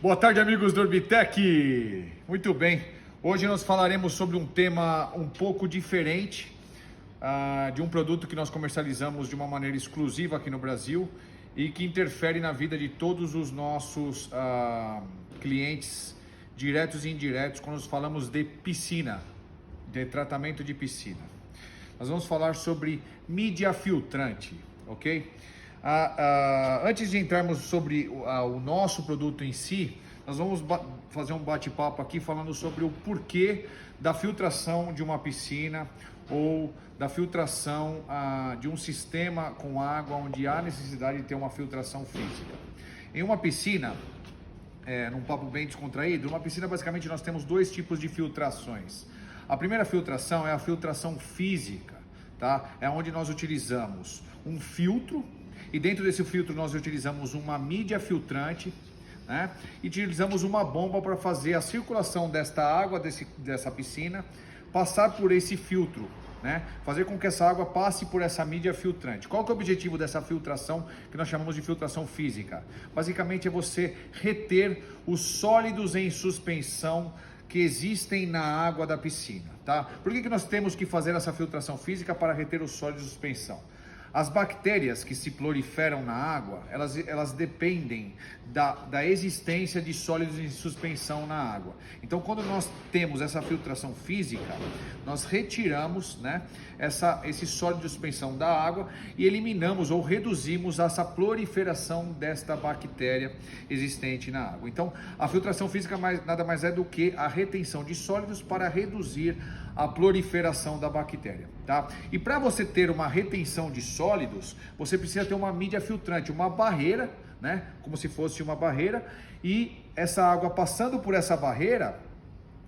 Boa tarde, amigos do Orbitec. Muito bem, hoje nós falaremos sobre um tema um pouco diferente de um produto que nós comercializamos de uma maneira exclusiva aqui no Brasil e que interfere na vida de todos os nossos clientes, diretos e indiretos, quando nós falamos de piscina, de tratamento de piscina. Nós vamos falar sobre mídia filtrante, ok? Antes de entrarmos sobre o nosso produto em si, nós vamos fazer um bate-papo aqui falando sobre o porquê da filtração de uma piscina ou da filtração de um sistema com água onde há necessidade de ter uma filtração física. Em uma piscina, num papo bem descontraído, uma piscina basicamente nós temos dois tipos de filtrações. A primeira filtração é a filtração física, tá? É onde nós utilizamos um filtro e dentro desse filtro nós utilizamos uma mídia filtrante, né? E utilizamos uma bomba para fazer a circulação desta água, dessa piscina, passar por esse filtro, né? Fazer com que essa água passe por essa mídia filtrante. Qual que é o objetivo dessa filtração que nós chamamos de filtração física? Basicamente é você reter os sólidos em suspensão que existem na água da piscina, tá? Por que nós temos que fazer essa filtração física para reter os sólidos de suspensão? As bactérias que se proliferam na água, elas dependem da existência de sólidos em suspensão na água. Então, quando nós temos essa filtração física, nós retiramos, né, esse sólido de suspensão da água e eliminamos ou reduzimos essa proliferação desta bactéria existente na água. Então, a filtração física nada mais é do que a retenção de sólidos para reduzir a proliferação da bactéria, tá? E para você ter uma retenção de sólidos, você precisa ter uma mídia filtrante, uma barreira, né? Como se fosse uma barreira, e essa água passando por essa barreira,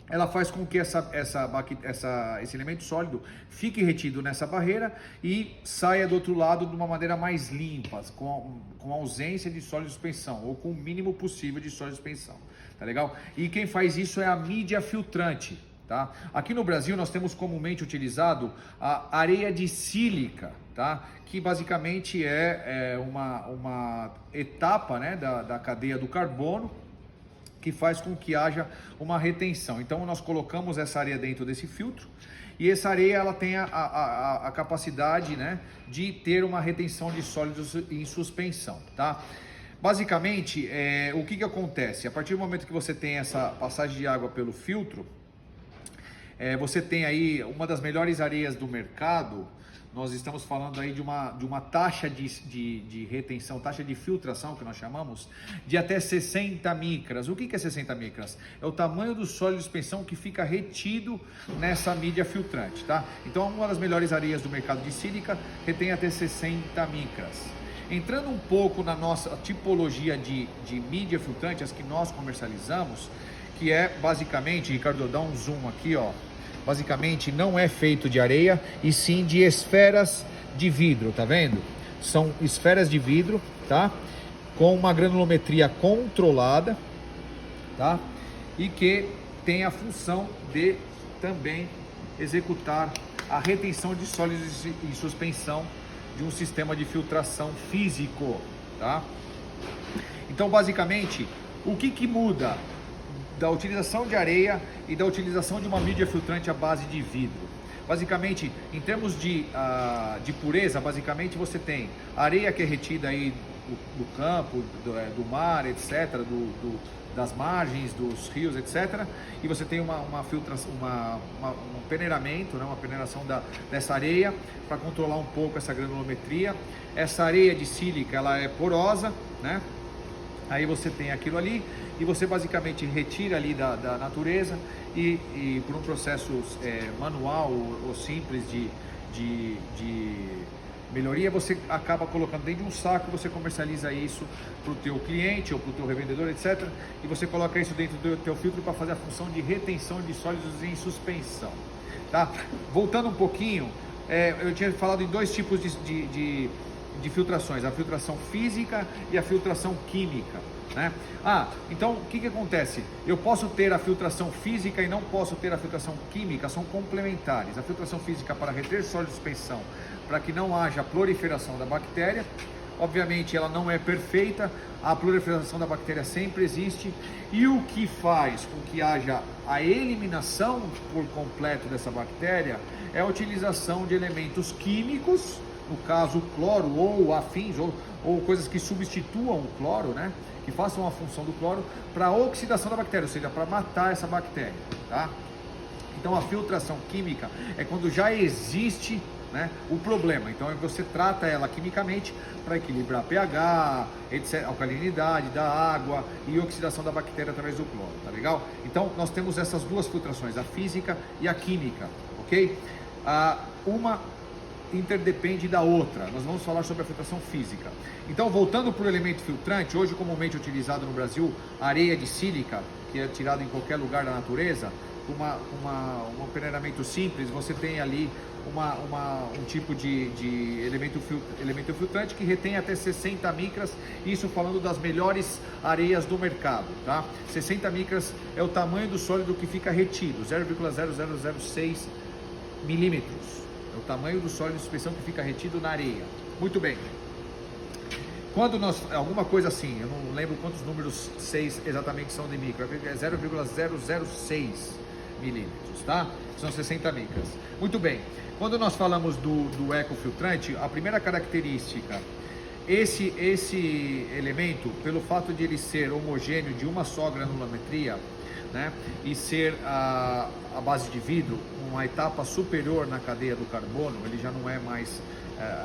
ela faz com que esse elemento sólido fique retido nessa barreira e saia do outro lado de uma maneira mais limpa, com ausência de sólido de suspensão, ou com o mínimo possível de sólido de suspensão, tá legal? E quem faz isso é a mídia filtrante, tá? Aqui no Brasil nós temos comumente utilizado a areia de sílica, tá? Que basicamente é uma etapa, né, da cadeia do carbono, que faz com que haja uma retenção. Então nós colocamos essa areia dentro desse filtro e essa areia ela tem a capacidade, né, de ter uma retenção de sólidos em suspensão, tá? Basicamente, o que acontece? A partir do momento que você tem essa passagem de água pelo filtro, você tem aí uma das melhores areias do mercado. Nós estamos falando aí de uma taxa de retenção, taxa de filtração que nós chamamos, de até 60 micras. O que é 60 micras? É o tamanho do sólido de suspensão que fica retido nessa mídia filtrante, tá? Então, uma das melhores areias do mercado de sílica retém até 60 micras. Entrando um pouco na nossa tipologia de mídia filtrante, as que nós comercializamos, que é basicamente, Ricardo, dá um zoom aqui, ó. Basicamente não é feito de areia e sim de esferas de vidro, tá vendo? São esferas de vidro, tá? Com uma granulometria controlada, tá? E que tem a função de também executar a retenção de sólidos em suspensão de um sistema de filtração físico, tá? Então, basicamente, o que muda da utilização de areia e da utilização de uma mídia filtrante à base de vidro? Basicamente, em termos de pureza, basicamente você tem areia que é retida aí do campo, do mar, etc., das margens, dos rios, etc., e você tem uma filtração, um peneiramento, né, uma peneiração dessa areia para controlar um pouco essa granulometria. Essa areia de sílica, ela é porosa, né? Aí você tem aquilo ali e você basicamente retira ali da natureza e por um processo manual ou simples de melhoria, você acaba colocando dentro de um saco, você comercializa isso para o teu cliente ou para o teu revendedor, etc. E você coloca isso dentro do teu filtro para fazer a função de retenção de sólidos em suspensão, tá? Voltando um pouquinho, eu tinha falado em dois tipos de filtrações, a filtração física e a filtração química, né? Então o que acontece? Eu posso ter a filtração física e não posso ter a filtração química, são complementares. A filtração física para reter sólido de suspensão, para que não haja proliferação da bactéria. Obviamente ela não é perfeita, a proliferação da bactéria sempre existe, e o que faz com que haja a eliminação por completo dessa bactéria é a utilização de elementos químicos, no caso o cloro ou afins, ou coisas que substituam o cloro, né? Que façam a função do cloro para a oxidação da bactéria, ou seja, para matar essa bactéria, tá? Então a filtração química é quando já existe, né, o problema. Então você trata ela quimicamente para equilibrar pH, etc, alcalinidade da água e oxidação da bactéria através do cloro, tá legal? Então nós temos essas duas filtrações, a física e a química, ok? Uma interdepende da outra. Nós vamos falar sobre a filtração física. Então, voltando para o elemento filtrante, hoje comumente utilizado no Brasil, areia de sílica, que é tirada em qualquer lugar da natureza, um peneiramento simples, você tem ali um tipo de elemento filtrante que retém até 60 micras, isso falando das melhores areias do mercado, tá? 60 micras é o tamanho do sólido que fica retido, 0,0006 milímetros. É o tamanho do sólido de suspensão que fica retido na areia. Muito bem. Quando alguma coisa assim, eu não lembro quantos números 6 exatamente são de micro, é 0,006 milímetros, tá? São 60 micras. Muito bem. Quando nós falamos do ecofiltrante, a primeira característica, esse elemento, pelo fato de ele ser homogêneo de uma só granulometria, né, e ser a base de vidro, uma etapa superior na cadeia do carbono, ele já não é mais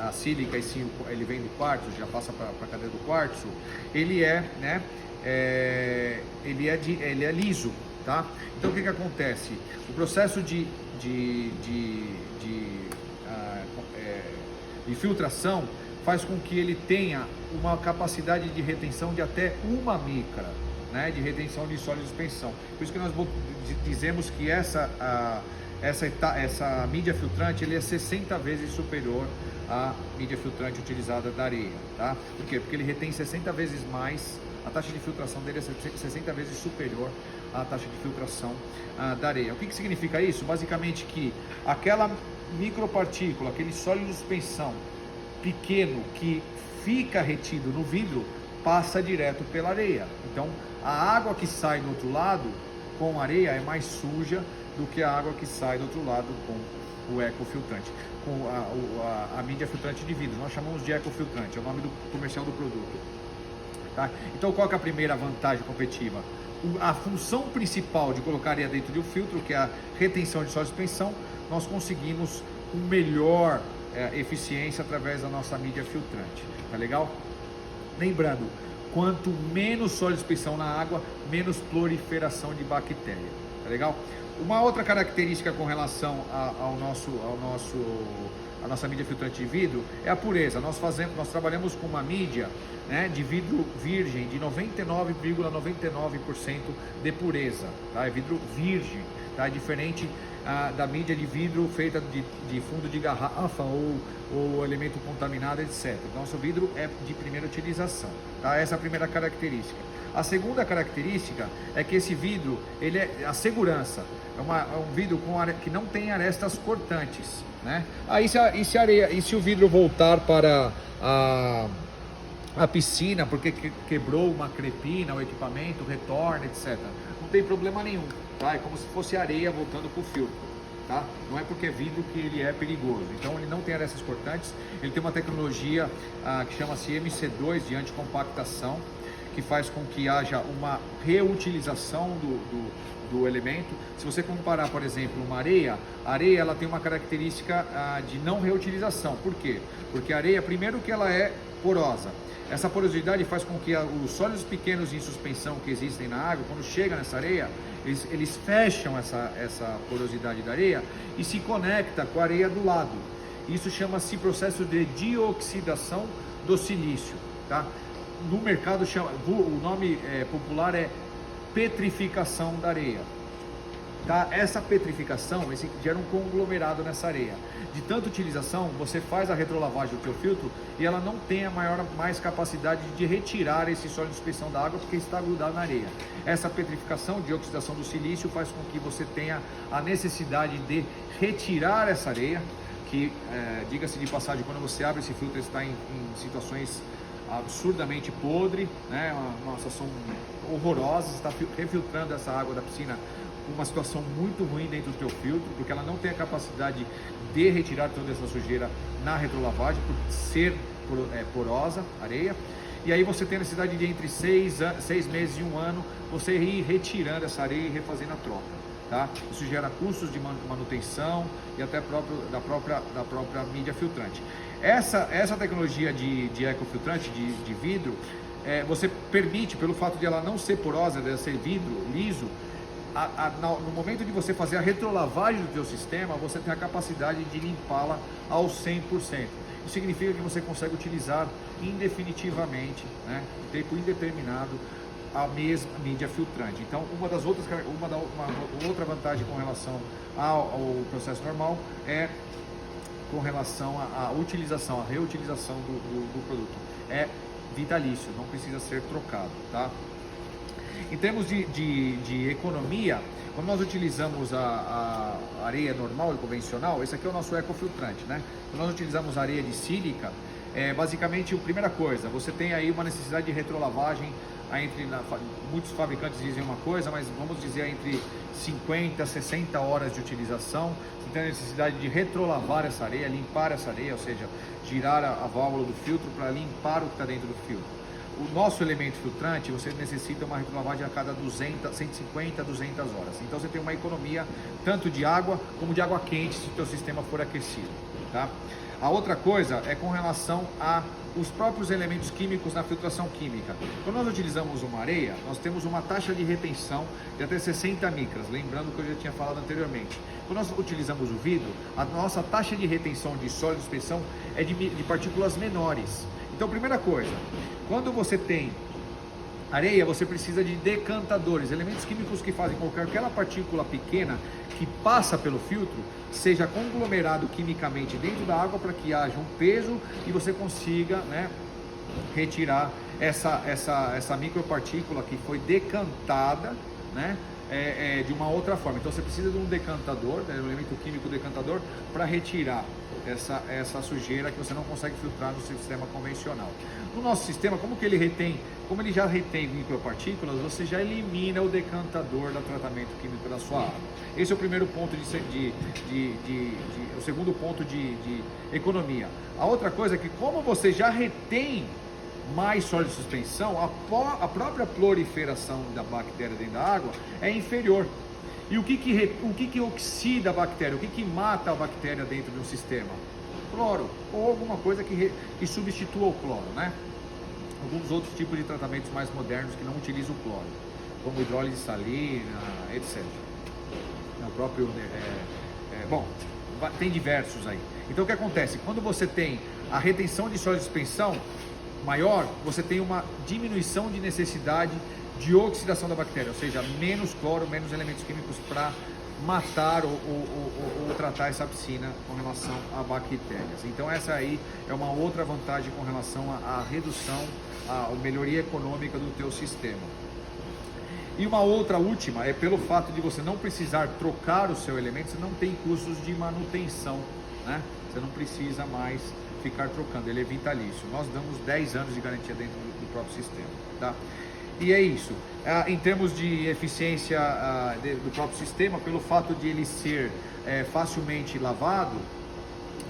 a sílica, e sim ele vem do quartzo, já passa para a cadeia do quartzo, ele é liso, tá? Então o que acontece? O processo de filtração faz com que ele tenha uma capacidade de retenção de até 1 micra, né, de retenção de sólido de suspensão. Por isso que nós dizemos que essa mídia filtrante ele é 60 vezes superior à mídia filtrante utilizada da areia, tá? Por quê? Porque ele retém 60 vezes mais, a taxa de filtração dele é 60 vezes superior à taxa de filtração da areia. O que significa isso? Basicamente que aquela micropartícula, aquele sólido de suspensão pequeno que fica retido no vidro, passa direto pela areia. Então, a água que sai do outro lado com areia é mais suja do que a água que sai do outro lado com o ecofiltrante, com a mídia filtrante de vidro. Nós chamamos de ecofiltrante, é o nome comercial do produto. Tá? Então, qual que é a primeira vantagem competitiva? A função principal de colocar areia dentro de um filtro, que é a retenção de sólido de suspensão, nós conseguimos com melhor eficiência através da nossa mídia filtrante. Tá legal? Lembrando, quanto menos sólido de suspensão na água, menos proliferação de bactéria. Tá legal? Uma outra característica com relação à nossa mídia filtrante de vidro é a pureza. Nós trabalhamos com uma mídia, né, de vidro virgem de 99,99% de pureza, tá? É vidro virgem, tá? É diferente da mídia de vidro feita de fundo de garrafa ou elemento contaminado, etc. Então, nosso vidro é de primeira utilização, tá? Essa é a primeira característica. A segunda característica é que esse vidro, ele é a segurança, é um vidro que não tem arestas cortantes, né? Aí se o vidro voltar para a piscina porque quebrou uma crepina, o equipamento retorna, etc. Não tem problema nenhum, tá? É como se fosse areia voltando para o filtro, tá? Não é porque é vidro que ele é perigoso. Então ele não tem arestas cortantes, ele tem uma tecnologia que chama-se MC2 de anticompactação, que faz com que haja uma reutilização do elemento. Se você comparar, por exemplo, uma areia, a areia ela tem uma característica de não reutilização. Por quê? Porque a areia, primeiro que ela é porosa. Essa porosidade faz com que os sólidos pequenos em suspensão que existem na água, quando chega nessa areia, eles fecham essa porosidade da areia e se conecta com a areia do lado. Isso chama-se processo de dioxidação do silício, tá? No mercado, o nome popular é petrificação da areia. Tá? Essa petrificação gera um conglomerado nessa areia. De tanta utilização, você faz a retrolavagem do teu filtro e ela não tem mais capacidade de retirar esse sólido de suspensão da água porque está grudado na areia. Essa petrificação de oxidação do silício faz com que você tenha a necessidade de retirar essa areia, que, diga-se de passagem, quando você abre esse filtro, ele está em situações absurdamente podre, né? Uma situação horrorosa, você está refiltrando essa água da piscina com uma situação muito ruim dentro do teu filtro, porque ela não tem a capacidade de retirar toda essa sujeira na retrolavagem, por ser porosa, areia. E aí você tem a necessidade de entre 6 meses e 1 ano, você ir retirando essa areia e refazendo a troca, tá? Isso gera custos de manutenção e até da própria mídia filtrante. Essa tecnologia de ecofiltrante, de vidro, você permite, pelo fato de ela não ser porosa, de ser vidro liso, no momento de você fazer a retrolavagem do teu sistema, você tem a capacidade de limpá-la ao 100%. Isso significa que você consegue utilizar indefinitivamente, né, em tempo indeterminado, a mesma mídia filtrante. Então, uma outra vantagem com relação ao processo normal é com relação à utilização, à reutilização do produto. É vitalício, não precisa ser trocado, tá? Em termos de economia, quando nós utilizamos a areia normal e convencional, esse aqui é o nosso ecofiltrante, né? Quando nós utilizamos areia de sílica, basicamente a primeira coisa, você tem aí uma necessidade de retrolavagem, muitos fabricantes dizem uma coisa, mas vamos dizer entre 50 a 60 horas de utilização. Você tem a necessidade de retrolavar essa areia, limpar essa areia, ou seja, girar a válvula do filtro para limpar o que está dentro do filtro. O nosso elemento filtrante, você necessita uma retrolavagem a cada 150 a 200 horas. Então você tem uma economia tanto de água como de água quente se o teu sistema for aquecido, tá? A outra coisa é com relação aos próprios elementos químicos na filtração química. Quando nós utilizamos uma areia, nós temos uma taxa de retenção de até 60 micras, lembrando que eu já tinha falado anteriormente. Quando nós utilizamos o vidro, a nossa taxa de retenção de sólido de suspensão é de partículas menores. Então, primeira coisa, quando você tem areia, você precisa de decantadores, elementos químicos que fazem com que aquela partícula pequena que passa pelo filtro seja conglomerado quimicamente dentro da água para que haja um peso e você consiga, né, retirar essa micropartícula que foi decantada, né, de uma outra forma. Então você precisa de um decantador, um elemento químico decantador, para retirar essa sujeira que você não consegue filtrar no sistema convencional. No nosso sistema, como ele já retém micropartículas, você já elimina o decantador do tratamento químico da sua água. Esse é o primeiro ponto o segundo ponto de economia. A outra coisa é que, como você já retém mais sólido de suspensão, a própria proliferação da bactéria dentro da água é inferior. E o que oxida a bactéria? O que mata a bactéria dentro de um sistema? Cloro, ou alguma coisa que substitua o cloro, né? Alguns outros tipos de tratamentos mais modernos que não utilizam o cloro, como hidrólise salina, etc. O próprio, bom, tem diversos aí. Então o que acontece? Quando você tem a retenção de sólido de suspensão maior, você tem uma diminuição de necessidade de oxidação da bactéria, ou seja, menos cloro, menos elementos químicos para matar ou tratar essa piscina com relação a bactérias. Então essa aí é uma outra vantagem com relação à redução, à melhoria econômica do teu sistema. E uma outra última é pelo fato de você não precisar trocar o seu elemento, você não tem custos de manutenção, né? Você não precisa mais ficar trocando, ele é vitalício. Nós damos 10 anos de garantia dentro do próprio sistema, tá? E é isso. Em termos de eficiência do próprio sistema, pelo fato de ele ser facilmente lavado,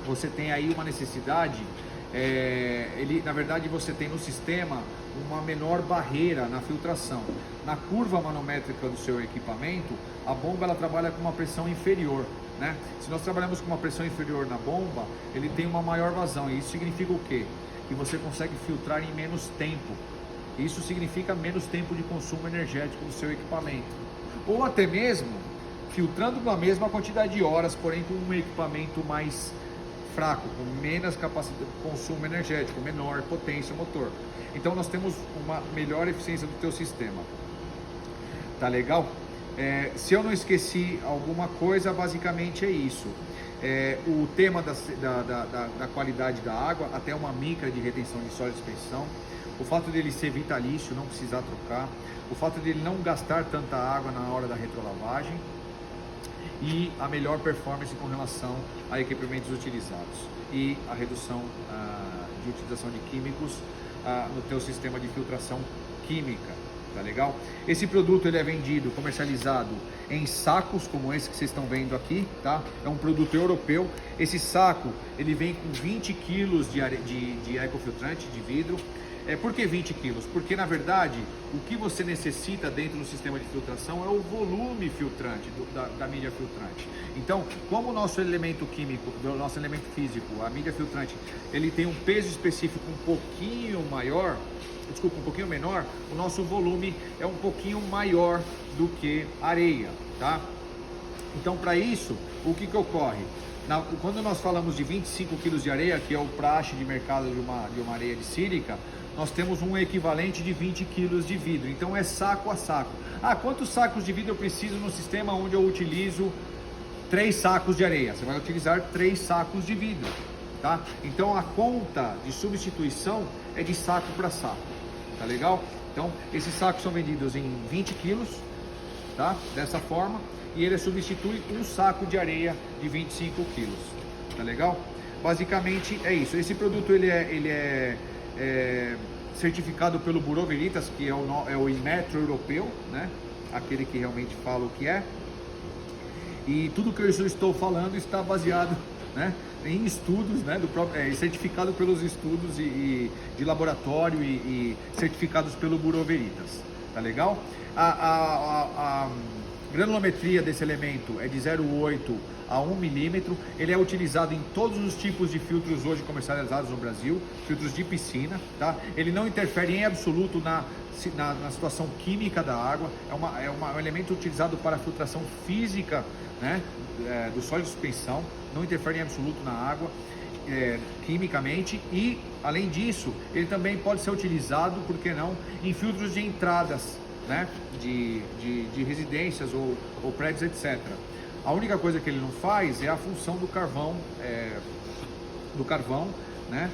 você tem aí uma necessidade, na verdade você tem no sistema uma menor barreira na filtração. Na curva manométrica do seu equipamento, a bomba ela trabalha com uma pressão inferior, né? Se nós trabalhamos com uma pressão inferior na bomba, ele tem uma maior vazão, e isso significa o quê? Que você consegue filtrar em menos tempo. Isso significa menos tempo de consumo energético do seu equipamento. Ou até mesmo filtrando na mesma quantidade de horas, porém com um equipamento mais fraco, com menos capacidade de consumo energético, menor potência motor. Então nós temos uma melhor eficiência do teu sistema. Tá legal? Se eu não esqueci alguma coisa, basicamente é isso. O tema da qualidade da água, até uma micra de retenção de sólido de suspensão, o fato dele ser vitalício, não precisar trocar, o fato dele não gastar tanta água na hora da retrolavagem e a melhor performance com relação a equipamentos utilizados e a redução de utilização de químicos no teu sistema de filtração química, tá legal? Esse produto ele é vendido, comercializado em sacos como esse que vocês estão vendo aqui, tá? É um produto europeu. Esse saco ele vem com 20 quilos de ecofiltrante de vidro. Por que 20 quilos? Porque na verdade o que você necessita dentro do sistema de filtração é o volume filtrante da mídia filtrante. Então, como o nosso elemento químico, o nosso elemento físico, a mídia filtrante, ele tem um peso específico um pouquinho maior, desculpa, um pouquinho menor, o nosso volume é um pouquinho maior do que areia, tá? Então, para isso, o que ocorre? Quando nós falamos de 25 kg de areia, que é o praxe de mercado de uma areia de sílica, nós temos um equivalente de 20 kg de vidro. Então, é saco a saco. Ah, quantos sacos de vidro eu preciso no sistema onde eu utilizo 3 sacos de areia? Você vai utilizar 3 sacos de vidro, tá? Então, a conta de substituição é de saco para saco, tá legal? Então, esses sacos são vendidos em 20 quilos, tá? Dessa forma, e ele substitui um saco de areia de 25 quilos, tá legal? Basicamente é isso. Esse produto ele é certificado pelo Bureau Veritas, que é o Inmetro europeu, né? Aquele que realmente fala o que é. E tudo que eu estou falando está baseado, né, em estudos, né, certificado pelos estudos de laboratório e certificados pelo Bureau Veritas, tá legal? A granulometria desse elemento é de 0,8 a 1 milímetro. Ele é utilizado em todos os tipos de filtros hoje comercializados no Brasil, filtros de piscina, tá? Ele não interfere em absoluto na situação química da água. É um elemento utilizado para a filtração física, né, do sólido de suspensão. Não interfere em absoluto na água, quimicamente. E além disso, ele também pode ser utilizado, por que não, em filtros de entradas, né, de residências ou prédios, etc. A única coisa que ele não faz é a função do carvão, né,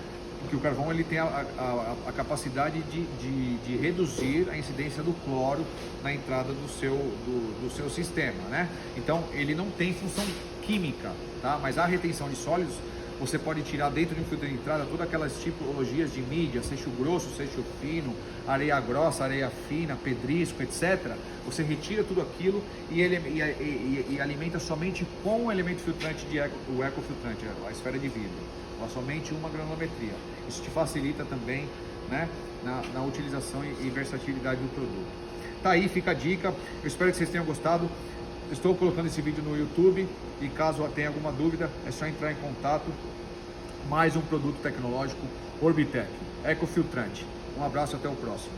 que o carvão ele tem a capacidade de reduzir a incidência do cloro na entrada do seu sistema, né? Então ele não tem função química, tá? Mas a retenção de sólidos, você pode tirar dentro de um filtro de entrada todas aquelas tipologias de mídia, seixo grosso, seixo fino, areia grossa, areia fina, pedrisco, etc. Você retira tudo aquilo e alimenta somente com o elemento filtrante o ecofiltrante, a esfera de vidro, ou somente uma granulometria. Isso te facilita também, né, na utilização e versatilidade do produto. Tá aí, fica a dica. Eu espero que vocês tenham gostado. Estou colocando esse vídeo no YouTube e caso tenha alguma dúvida é só entrar em contato. Mais um produto tecnológico Orbitec, ecofiltrante. Um abraço, até o próximo.